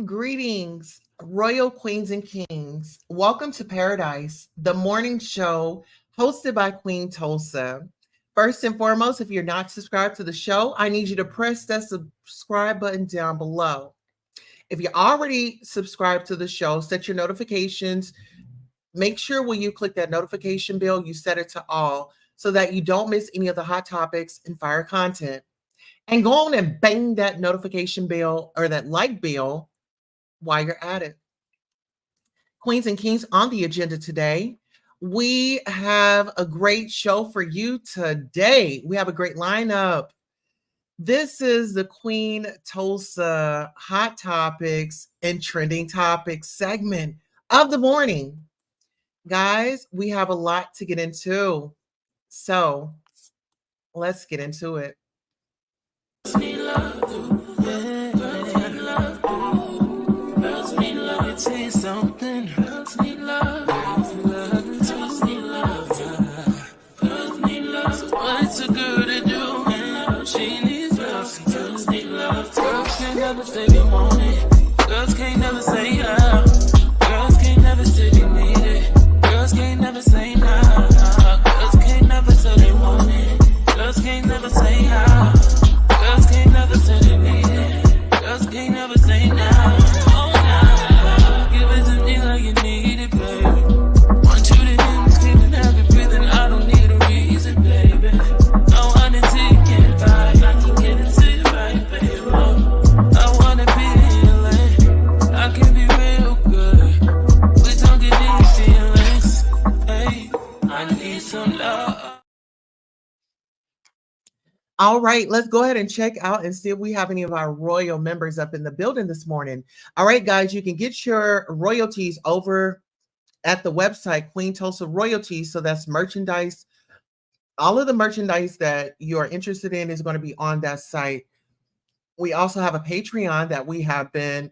Greetings, royal queens and kings. Welcome to Paradise, the morning show hosted by Queen Tulsa. First and foremost, if you're not subscribed to the show, I need you to press that subscribe button down below. If you're already subscribed to the show, set your notifications. Make sure when you click that notification bell, you set it to all so that you don't miss any of the hot topics and fire content. And go on and bang that notification bell or that like bell while you're at it. Queens and Kings, on the agenda today, we have a great show for you today. We have a great lineup. This is the Queen Tulsa Hot Topics and Trending Topics segment of the morning. Guys, we have a lot to get into. So let's get into it. What's a girl to do? She needs love. Girls need love. Girls can't never say they want it. Girls can't never say how. Girls can't never say they need it. Girls can't never say no. Girls can't never say they want it. Girls can't never say how. Girls can't never say they need it. Girls can't never say no. Oh no. Give it to me like you need it, baby. Want you to hear me screaming, have it breathing. I don't need a reason, baby. I want it till you get right. I can get it to you right, baby. I wanna be healing. I can be real good. We don't get these feelings. Hey, I need some love. All right, let's go ahead and check out and see if we have any of our royal members up in the building this morning. All right, guys, you can get your royalties over at the website, Queen Tulsa Royalties. So that's merchandise. All of the merchandise that you are interested in is going to be on that site. We also have a Patreon that we have been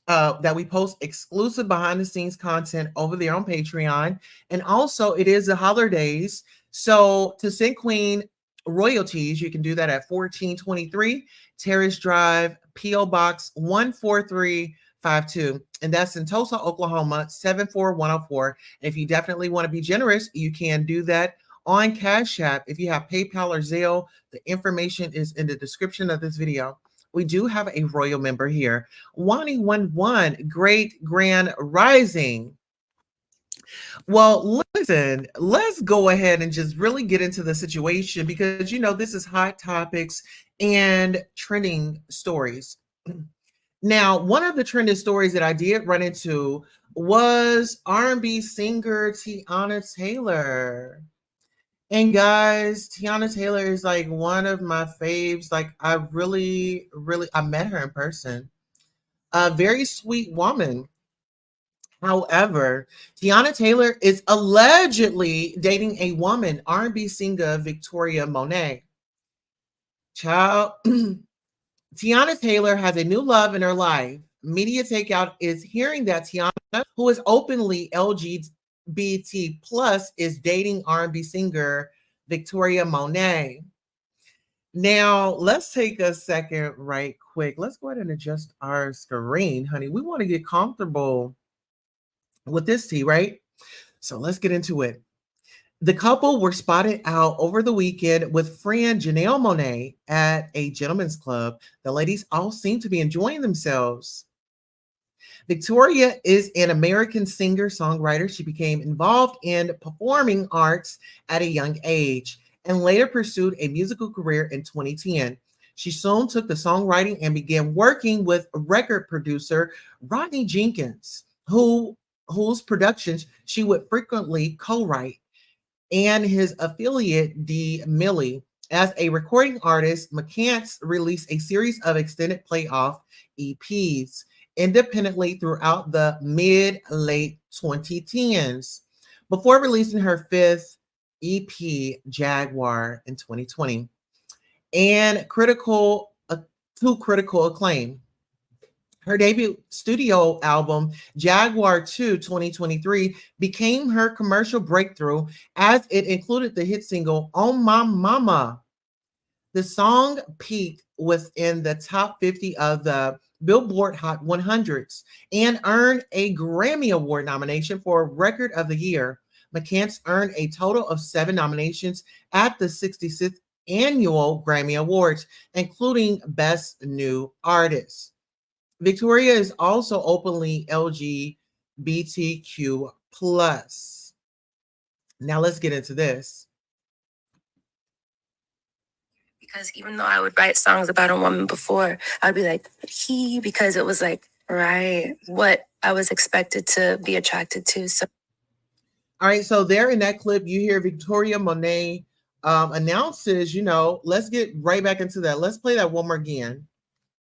that we post exclusive behind the scenes content over there on Patreon. And also it is the holidays. So to send Queen royalties, you can do that at 1423 Terrace Drive, P.O. Box 14352. And that's in Tulsa, Oklahoma, 74104. And if you definitely want to be generous, you can do that on Cash App. If you have PayPal or Zelle, the information is in the description of this video. We do have a royal member here. 111, Great Grand Rising. Well, listen, let's go ahead and just really get into the situation because, you know, this is hot topics and trending stories. Now, one of the trending stories that I did run into was R&B singer Teyana Taylor. And guys, Teyana Taylor is like one of my faves. Like I met her in person. A very sweet woman. However, Teyana Taylor is allegedly dating a woman, R&B singer Victoria Monet. Child, Teyana Taylor has a new love in her life. Media Takeout is hearing that Teyana, who is openly LGBT plus, is dating R&B singer Victoria Monet. Now, let's take a second right quick. Let's go ahead and adjust our screen, honey. We want to get comfortable with this tea, right? So let's get into it. The couple were spotted out over the weekend with friend Janelle Monáe at a gentleman's club. The ladies all seem to be enjoying themselves. Victoria is an American singer-songwriter. She became involved in performing arts at a young age and later pursued a musical career in 2010. She soon took to songwriting and began working with record producer Rodney Jenkins, whose productions she would frequently co-write, and his affiliate D. Millie. As a recording artist, McCants released a series of extended playoff EPs independently throughout the mid-late 2010s before releasing her fifth EP, Jaguar, in 2020, and to critical acclaim. Her debut studio album, Jaguar 2 2023, became her commercial breakthrough as it included the hit single On My Mama. The song peaked within the top 50 of the Billboard Hot 100s and earned a Grammy Award nomination for Record of the Year. McCants earned a total of 7 nominations at the 66th Annual Grammy Awards, including Best New Artist. Victoria is also openly LGBTQ plus. Now let's get into this. Because even though I would write songs about a woman before, I'd be like, he, because it was like, right, what I was expected to be attracted to. So, all right, so there in that clip, you hear Victoria Monet announces, let's get right back into that. Let's play that one more again.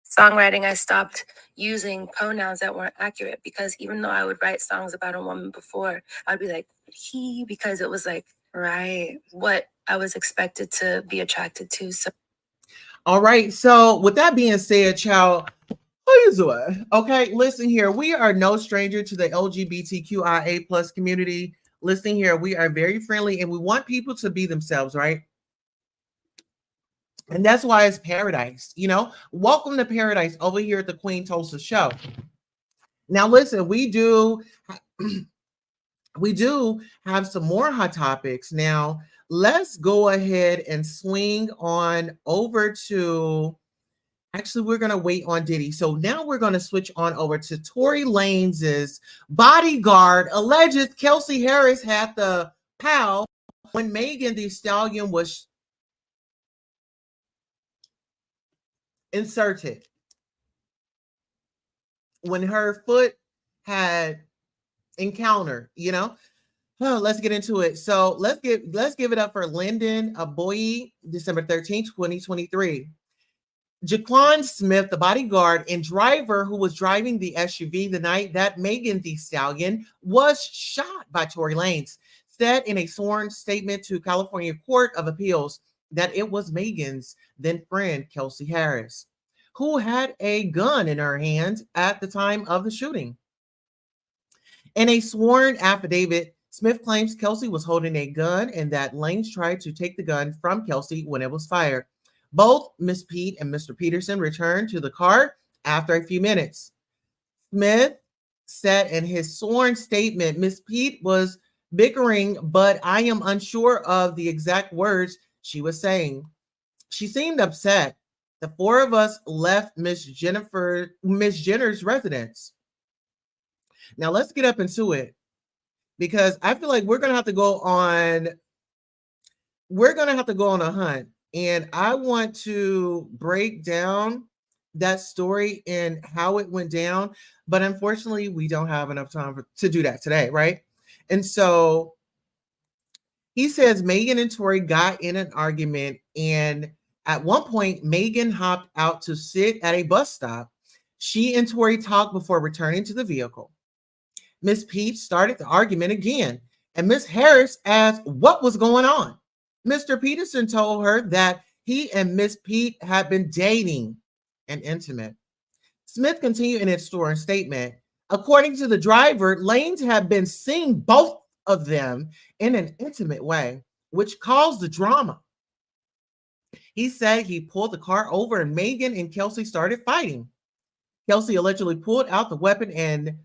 Songwriting, I stopped using pronouns that weren't accurate because even though I would write songs about a woman before, I'd be like, he, because it was like, right, what I was expected to be attracted to. So, All right. So, with that being said, child, how you doing? Okay, listen here. We are no stranger to the LGBTQIA plus community. Listen here, we are very friendly and we want people to be themselves, right? And that's why it's paradise. Welcome to paradise over here at the Queen Tulsa show. Now, listen, we do have some more hot topics. Now, let's go ahead and swing on over to. Actually, we're going to wait on Diddy. So now we're going to switch on over to Tory Lanez's bodyguard. Alleges Kelsey Harris had the pal when Megan Thee Stallion was inserted. When her foot had encounter. Oh, let's get into it. So let's give it up for Lyndon Aboyi, December 13th, 2023. Jaquan Smith, the bodyguard and driver who was driving the SUV the night that Megan Thee Stallion was shot by Tory Lanez, said in a sworn statement to California Court of Appeals that it was Megan's then friend, Kelsey Harris, who had a gun in her hand at the time of the shooting. In a sworn affidavit, Smith claims Kelsey was holding a gun and that Lanez tried to take the gun from Kelsey when it was fired. Both Miss Pete and Mr. Peterson returned to the car after a few minutes. Smith said in his sworn statement, Miss Pete was bickering, but I am unsure of the exact words she was saying. She seemed upset. The four of us left Miss Jenner's residence. Now let's get up into it because I feel like we're gonna have to go on a hunt. And I want to break down that story and how it went down. But unfortunately, we don't have enough time to do that today, right? And so he says Megan and Tory got in an argument. And at one point, Megan hopped out to sit at a bus stop. She and Tory talked before returning to the vehicle. Miss Pete started the argument again, and Miss Harris asked what was going on. Mr. Peterson told her that he and Miss Pete had been dating and intimate. Smith continued in his sworn statement. According to the driver, Lanez had been seeing both of them in an intimate way, which caused the drama. He said he pulled the car over and Megan and Kelsey started fighting. Kelsey allegedly pulled out the weapon and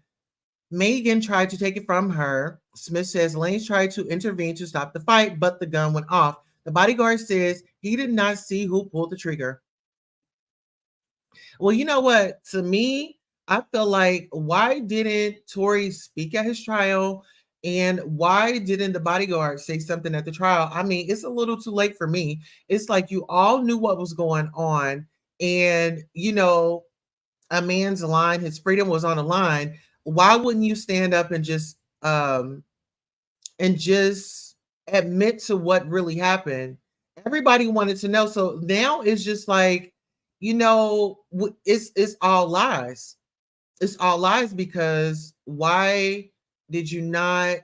Megan tried to take it from her. Smith says Lanez tried to intervene to stop the fight, but the gun went off. The bodyguard says he did not see who pulled the trigger. Well, you know what? To me, I feel like why didn't Tory speak at his trial? And why didn't the bodyguard say something at the trial? I mean, it's a little too late for me. It's like you all knew what was going on. And, a man's line, his freedom was on the line. Why wouldn't you stand up and just admit to what really happened? Everybody wanted to know. So now it's just like, it's all lies. It's all lies because why did you not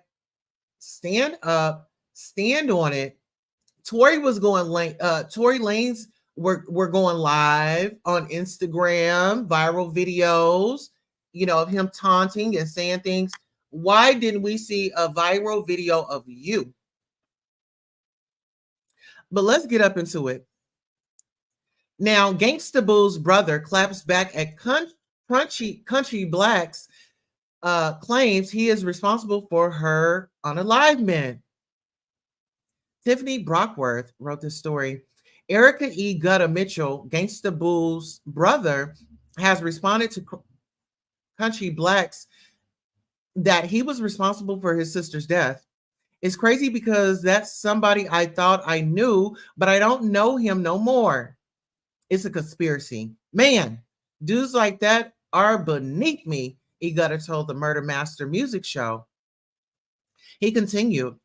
stand up, stand on it? Tory Lanez were going live on Instagram, viral videos, of him taunting and saying things. Why didn't we see a viral video of you? But let's get up into it. Now, Gangsta Boo's brother claps back at Country Black's claims he is responsible for her unalivement. Tiffany Brockworth wrote this story. Erica E. Gutta Mitchell, Gangsta Boo's brother, has responded to Country Black's that he was responsible for his sister's death. It's crazy because that's somebody I thought I knew, but I don't know him no more. It's a conspiracy. Man, dudes like that are beneath me, E. Gutta told the Murder Master music show. He continued,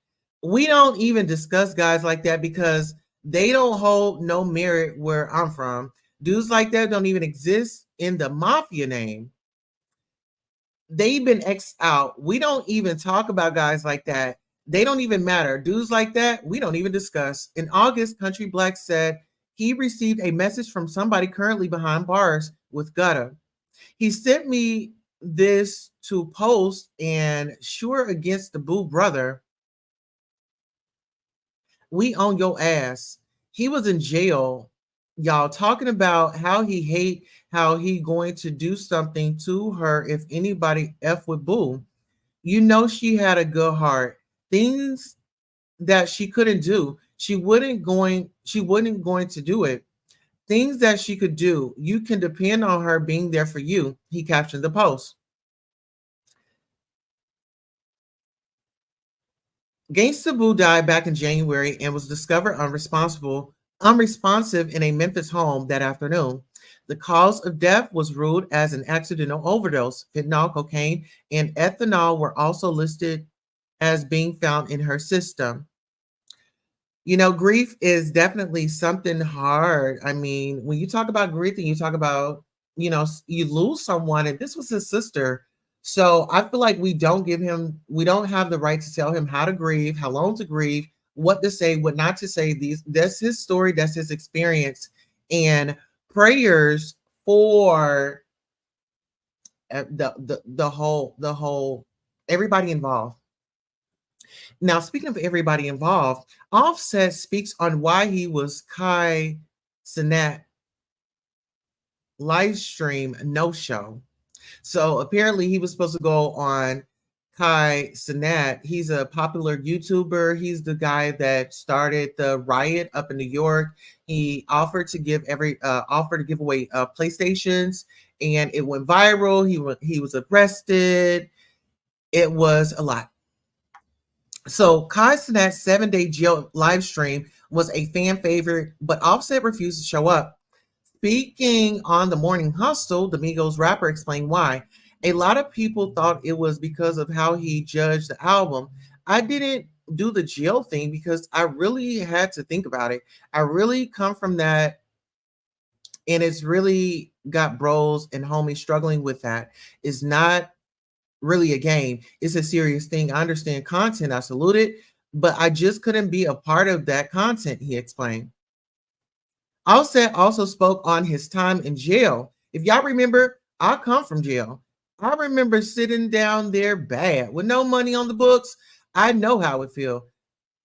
We don't even discuss guys like that because they don't hold no merit where I'm from. Dudes like that don't even exist in the mafia name. They've been X out. We don't even talk about guys like that. They don't even matter. Dudes like that, we don't even discuss. In August, Country Black said he received a message from somebody currently behind bars with Gutta. He sent me this to post and sure against the Boo brother, we on your ass. He was in jail, y'all, talking about how he hate, how he going to do something to her if anybody F with Boo. You know she had a good heart. Things that she couldn't do, she wouldn't going to do it. Things that she could do, you can depend on her being there for you. He captioned the post. Gangsta Boo died back in January and was discovered unresponsive in a Memphis home that afternoon. The cause of death was ruled as an accidental overdose. Fentanyl, cocaine, and ethanol were also listed as being found in her system. Grief is definitely something hard. I mean, when you talk about grief and you talk about, you lose someone, and this was his sister. So I feel like we don't have the right to tell him how to grieve, how long to grieve, what to say, what not to say. That's his story, that's his experience. And prayers for the whole everybody involved. Now, speaking of everybody involved, Offset speaks on why he was Kai Sinat live stream no show. So apparently he was supposed to go on Kai Sinat. He's a popular YouTuber. He's the guy that started the riot up in New York. He offered to give away PlayStations, and it went viral. He was arrested. It was a lot. So Kai Cenat's 7-day jail live stream was a fan favorite, but Offset refused to show up. Speaking on the Morning Hustle, the Migos rapper explained why. A lot of people thought it was because of how he judged the album. I didn't do the jail thing because I really had to think about it. I really come from that, and it's really got bros and homies struggling with that. It's not really a game. It's a serious thing. I understand content. I salute it, but I just couldn't be a part of that content, he explained. Offset also spoke on his time in jail. If y'all remember, I come from jail. I remember sitting down there bad with no money on the books. I know how it feel.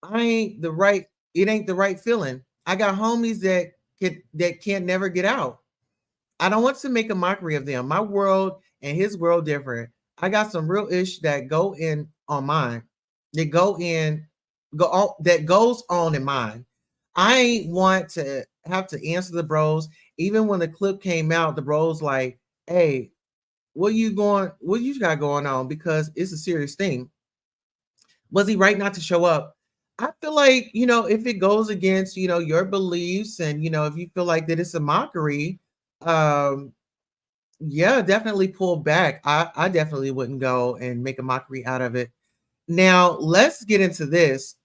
I ain't the right, it ain't the right feeling. I got homies that can't never get out. I don't want to make a mockery of them. My world and his world different. I got some real ish that go in on mine. That go in go on that goes on in mine. I ain't want to have to answer the bros. Even when the clip came out, the bros like, hey, what you got going on? Because it's a serious thing. Was he right not to show up? I feel like, if it goes against, your beliefs, and if you feel like that it's a mockery, um, yeah, definitely pull back. I definitely wouldn't go and make a mockery out of it. Now, let's get into this.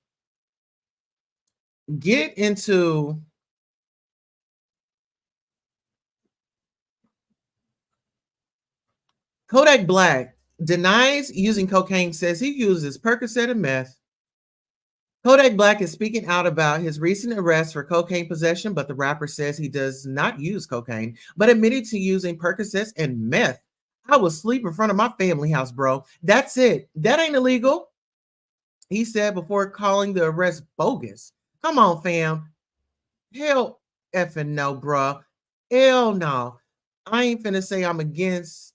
Get into Kodak Black denies using cocaine, says he uses Percocet and meth. Kodak Black is speaking out about his recent arrest for cocaine possession, but the rapper says he does not use cocaine, but admitted to using Percocets and meth. I was asleep in front of my family house, bro. That's it. That ain't illegal, he said before calling the arrest bogus. Come on, fam. Hell effing no, bro. Hell no. I ain't finna say I'm against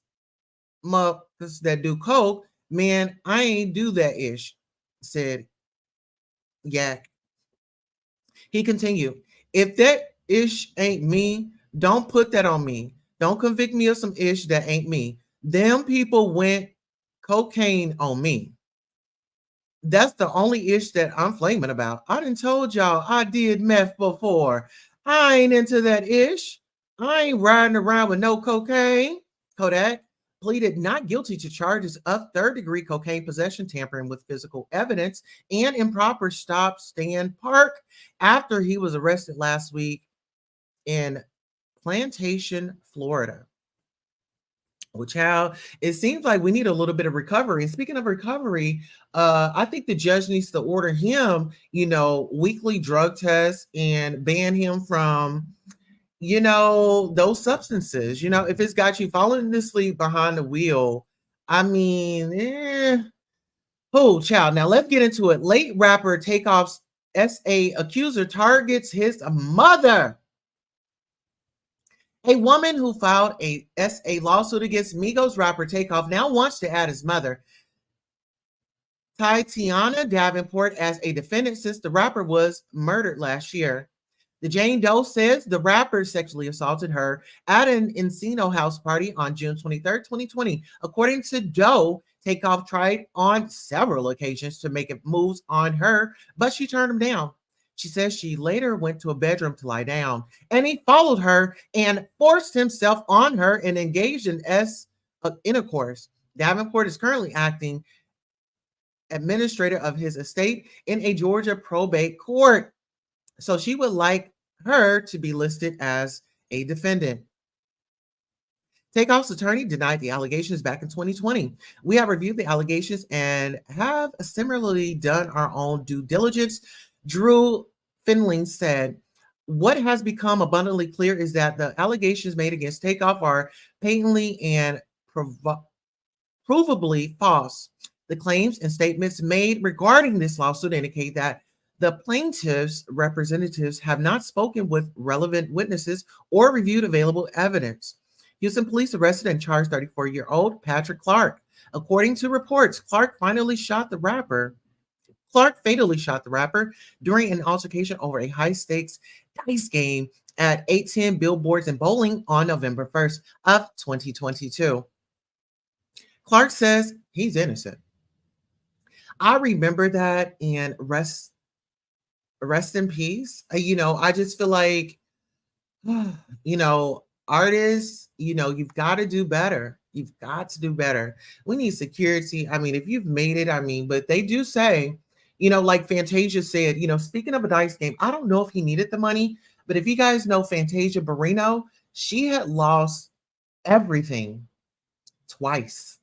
motherfuckers that do coke. Man, I ain't do that ish, said Yak. He continued, if that ish ain't me, don't put that on me. Don't convict me of some ish that ain't me. Them people went cocaine on me. That's the only ish that I'm flaming about. I done told y'all I did meth before. I ain't into that ish. I ain't riding around with no cocaine. Kodak pleaded not guilty to charges of third-degree cocaine possession, tampering with physical evidence, and improper stop, stand, park after he was arrested last week in Plantation, Florida. Which how it seems like we need a little bit of recovery. And speaking of recovery, I think the judge needs to order him, weekly drug tests and ban him from, those substances. If it's got you falling asleep behind the wheel, I mean, oh, child. Now let's get into it. Late rapper Takeoff's SA accuser targets his mother. A woman who filed a SA lawsuit against Migos rapper Takeoff now wants to add his mother, Tatiana Davenport, as a defendant since the rapper was murdered last year. The Jane Doe says the rapper sexually assaulted her at an Encino house party on June 23rd, 2020. According to Doe, Takeoff tried on several occasions to make moves on her, but she turned him down. She says she later went to a bedroom to lie down, and he followed her and forced himself on her and engaged in intercourse. Davenport is currently acting administrator of his estate in a Georgia probate court. So she would like her to be listed as a defendant. Takeoff's attorney denied the allegations back in 2020. We have reviewed the allegations and have similarly done our own due diligence. Drew Finling said, "What has become abundantly clear is that the allegations made against Takeoff are patently and provably false. The claims and statements made regarding this lawsuit indicate that the plaintiff's representatives have not spoken with relevant witnesses or reviewed available evidence." Houston police arrested and charged 34-year-old Patrick Clark. According to reports, Clark fatally shot the rapper during an altercation over a high-stakes dice game at 810 Billboards and Bowling on November 1st of 2022. Clark says he's innocent. I remember that, and rest in peace. I just feel like, artists, you've got to do better. You've got to do better. We need security. I mean, if you've made it, but they do say, like Fantasia said, speaking of a dice game, I don't know if he needed the money, but if you guys know Fantasia Barrino, she had lost everything twice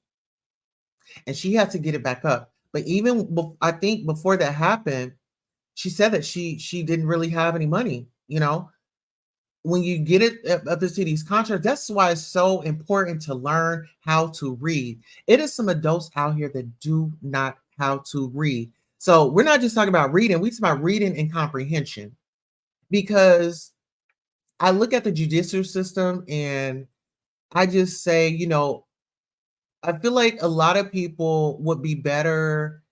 and she had to get it back up. But even I think before that happened, she said that she didn't really have any money. When you get it up to these contracts, that's why it's so important to learn how to read. It is some adults out here that do not how to read. So we're not just talking about reading, we talk about reading and comprehension. Because I look at the judicial system and I just say, I feel like a lot of people would be better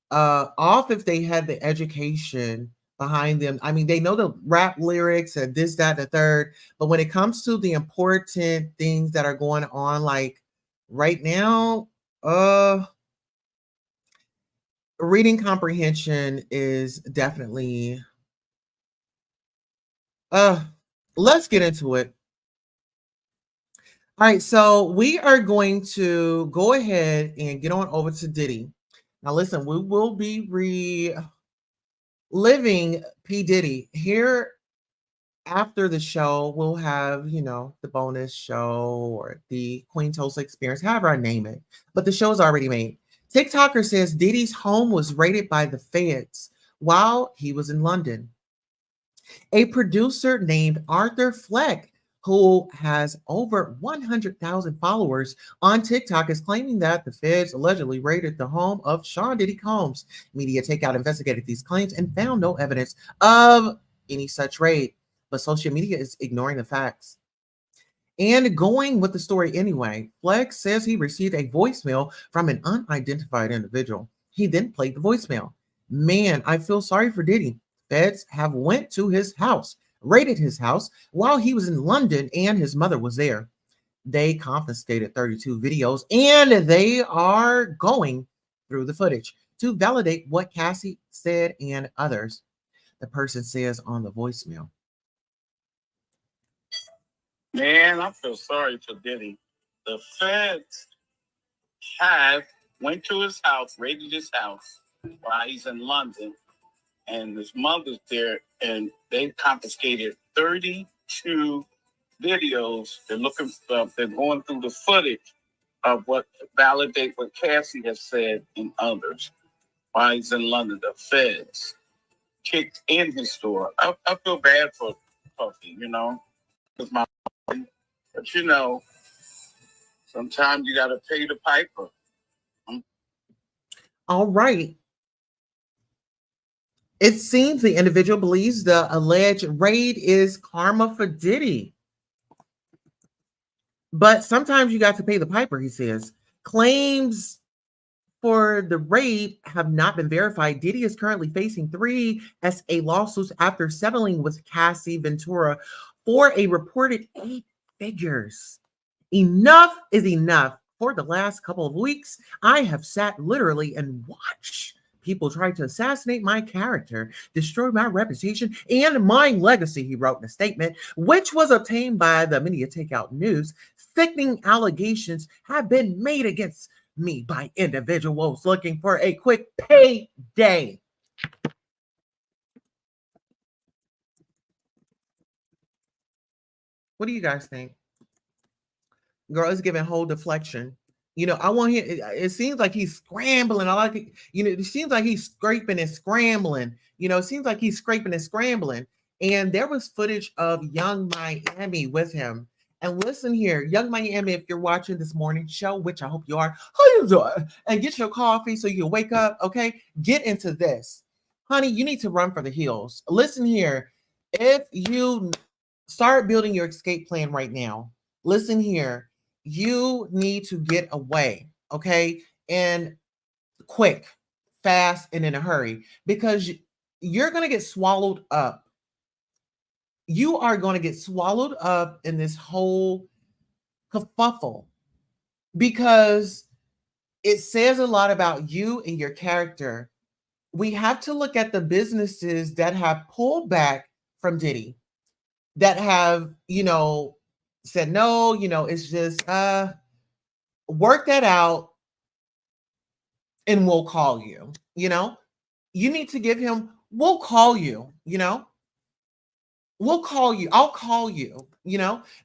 off if they had the education behind them. I mean, they know the rap lyrics and this, that, the third, but when it comes to the important things that are going on, like right now, reading comprehension is definitely, let's get into it. All right, so we are going to go ahead and get on over to Diddy. Now, listen, we will be reliving P. Diddy here after the show. We'll have, the bonus show or the Queen Tulsa experience, however I name it. But the show's already made. TikToker says Diddy's home was raided by the feds while he was in London. A producer named Arthur Fleck, who has over 100,000 followers on TikTok, is claiming that the feds allegedly raided the home of Sean Diddy Combs. Media Takeout investigated these claims and found no evidence of any such raid, but social media is ignoring the facts. And going with the story anyway, Fleck says he received a voicemail from an unidentified individual. He then played the voicemail. "Man, I feel sorry for Diddy. Feds have went to his house, raided his house while he was in London and his mother was there. They confiscated 32 videos and they are going through the footage to validate what Cassie said and others," the person says on the voicemail. "Man, I feel sorry for Diddy. The feds have went to his house, raided his house while he's in London, and his mother's there, and they confiscated 32 videos. They're looking for, they're going through the footage of what validate what Cassie has said and others while he's in London. The feds kicked in his store. I feel bad for Puffy, you know, it's my, but you know, sometimes you got to pay the piper. All right. It seems the individual believes the alleged raid is karma for Diddy. But sometimes you got to pay the piper, he says. Claims for the raid have not been verified. Diddy is currently facing 3 SA lawsuits after settling with Cassie Ventura for a reported 8 figures. Enough is enough. For the last couple of weeks, I have sat literally and watched people try to assassinate my character, destroy my reputation and my legacy, he wrote in a statement, which was obtained by the media takeout news. Sickening allegations have been made against me by individuals looking for a quick payday. What do you guys think? Girl is giving whole deflection. I want him. It seems like he's scrambling. I like it. It seems like he's scraping and scrambling. It seems like he's scraping and scrambling. And there was footage of Young Miami with him. And listen here, Young Miami, if you're watching this morning show, which I hope you are, how you doing? And get your coffee so you can wake up. Okay, get into this, honey. You need to run for the hills. Listen here, if you start building your escape plan right now, listen here, you need to get away, okay? And quick, fast, and in a hurry, because you're going to get swallowed up. You are going to get swallowed up in this whole kerfuffle because it says a lot about you and your character. We have to look at the businesses that have pulled back from Diddy, that have, said, no, it's just, work that out and we'll call you. You need to give him, we'll call you, we'll call you. I'll call you.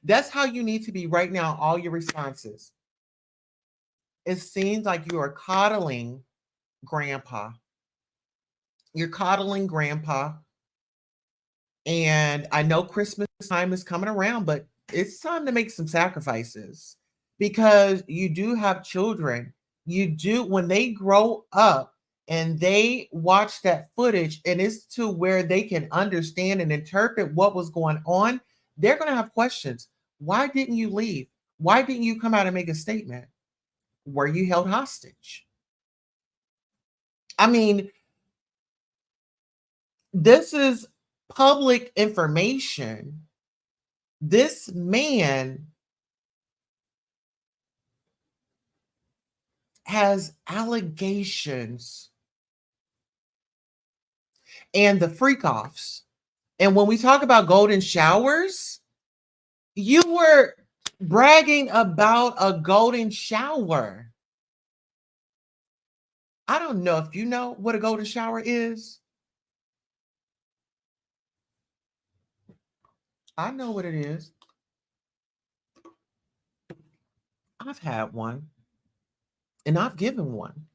That's how you need to be right now. All your responses. It seems like you are coddling grandpa. You're coddling grandpa. And I know Christmas time is coming around, but it's time to make some sacrifices because you do have children. You do, when they grow up and they watch that footage and it's to where they can understand and interpret what was going on, they're going to have questions. Why didn't you leave? Why didn't you come out and make a statement? Were you held hostage? I mean, this is public information. This man has allegations and the freak offs. And when we talk about golden showers, you were bragging about a golden shower. I don't know if you know what a golden shower is. I know what it is. I've had one and I've given one.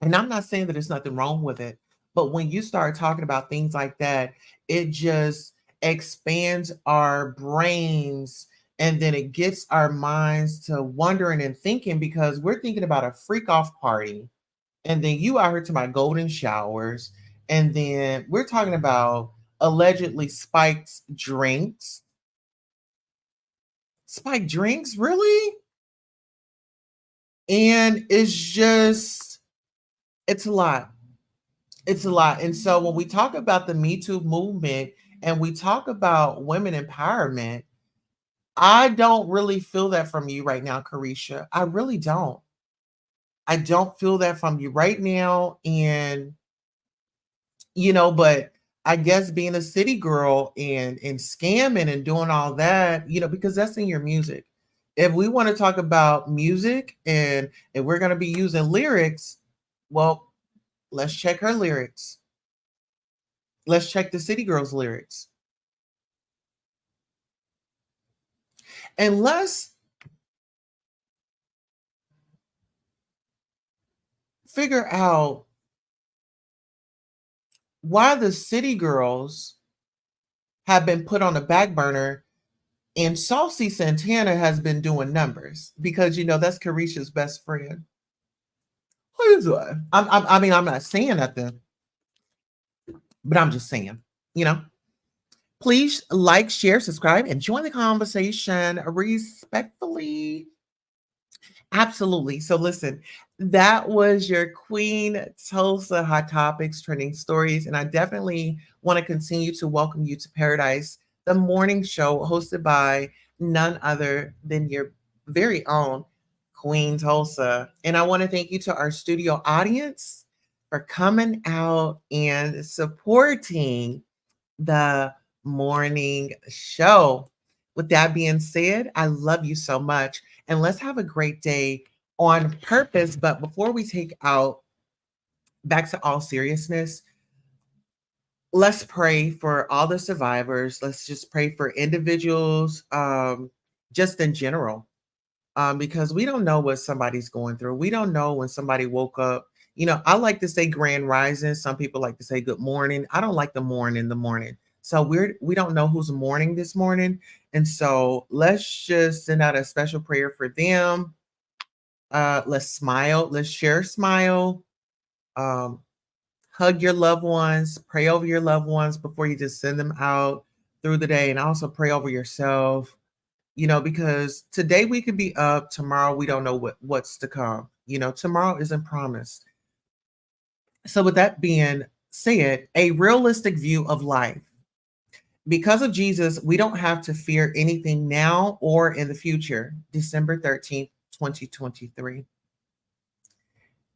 And I'm not saying that there's nothing wrong with it, but when you start talking about things like that, it just expands our brains and then it gets our minds to wondering and thinking because we're thinking about a freak off party. And then you out here to my golden showers. And then we're talking about allegedly spiked drinks. Spiked drinks, really? And it's a lot. It's a lot. And so when we talk about the Me Too movement and we talk about women empowerment, I don't really feel that from you right now, Carisha. I really don't. I don't feel that from you right now. And, but I guess being a city girl and scamming and doing all that, because that's in your music. If we want to talk about music and if we're going to be using lyrics, well, let's check her lyrics. Let's check the City Girls lyrics. And let's figure out why the City Girls have been put on the back burner and Saucy Santana has been doing numbers because, that's Carisha's best friend. Who is that? I mean, I'm not saying nothing, but I'm just saying, you know. Please like, share, subscribe, and join the conversation respectfully. Absolutely. So listen, that was your Queen Tulsa Hot Topics trending stories. And I definitely want to continue to welcome you to Paradise, the morning show hosted by none other than your very own Queen Tulsa. And I want to thank you to our studio audience for coming out and supporting the morning show. With that being said, I love you so much. And let's have a great day on purpose. But before we take out back to all seriousness, let's pray for all the survivors. Let's just pray for individuals, just in general, because we don't know what somebody's going through. We don't know when somebody woke up. I like to say grand rising. Some people like to say good morning. I don't like the morning. So we don't know who's mourning this morning. And so let's just send out a special prayer for them. Let's smile. Let's share a smile. Um, hug your loved ones. Pray over your loved ones before you just send them out through the day. And also pray over yourself. Because today we could be up, tomorrow we don't know what's to come. Tomorrow isn't promised. So with that being said, a realistic view of life. Because of Jesus, we don't have to fear anything now or in the future. December 13th, 2023.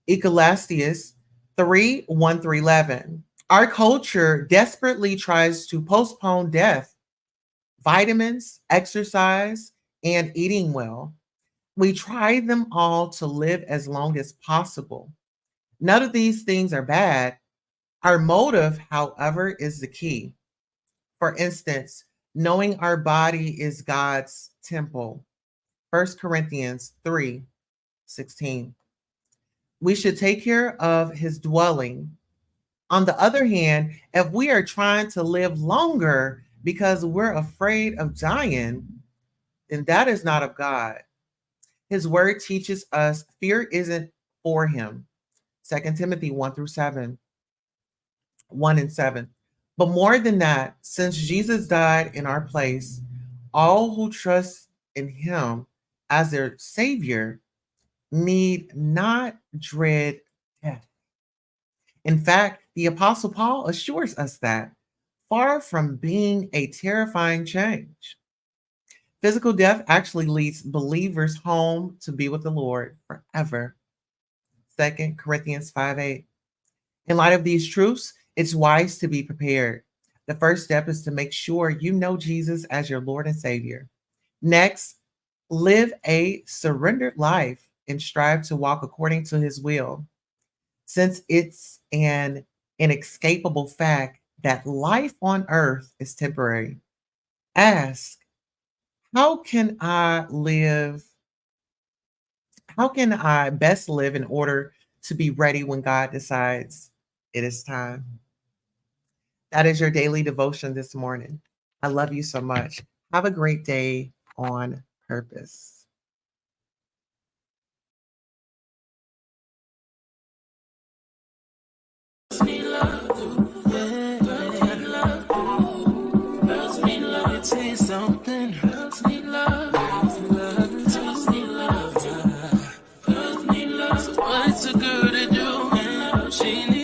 Ecclesiastes 3:1-11. Our culture desperately tries to postpone death, vitamins, exercise, and eating well. We try them all to live as long as possible. None of these things are bad. Our motive, however, is the key. For instance, knowing our body is God's temple. 1 Corinthians 3:16. We should take care of his dwelling. On the other hand, if we are trying to live longer because we're afraid of dying, then that is not of God. His word teaches us fear isn't for him. 2 Timothy 1-7, 1 and 7. But more than that, since Jesus died in our place, all who trust in him as their savior need not dread death. In fact, the Apostle Paul assures us that far from being a terrifying change, physical death actually leads believers home to be with the Lord forever. 2 Corinthians 5:8. In light of these truths, it's wise to be prepared. The first step is to make sure you know Jesus as your Lord and Savior. Next, live a surrendered life and strive to walk according to his will. Since it's an inescapable fact that life on earth is temporary, ask, how can I live? How can I best live in order to be ready when God decides it is time? That is your daily devotion this morning. I love you so much. Have a great day on purpose. Something. Girls need love. Girls need love. Girls need love. Girls need love. So what's a girl to do? She needs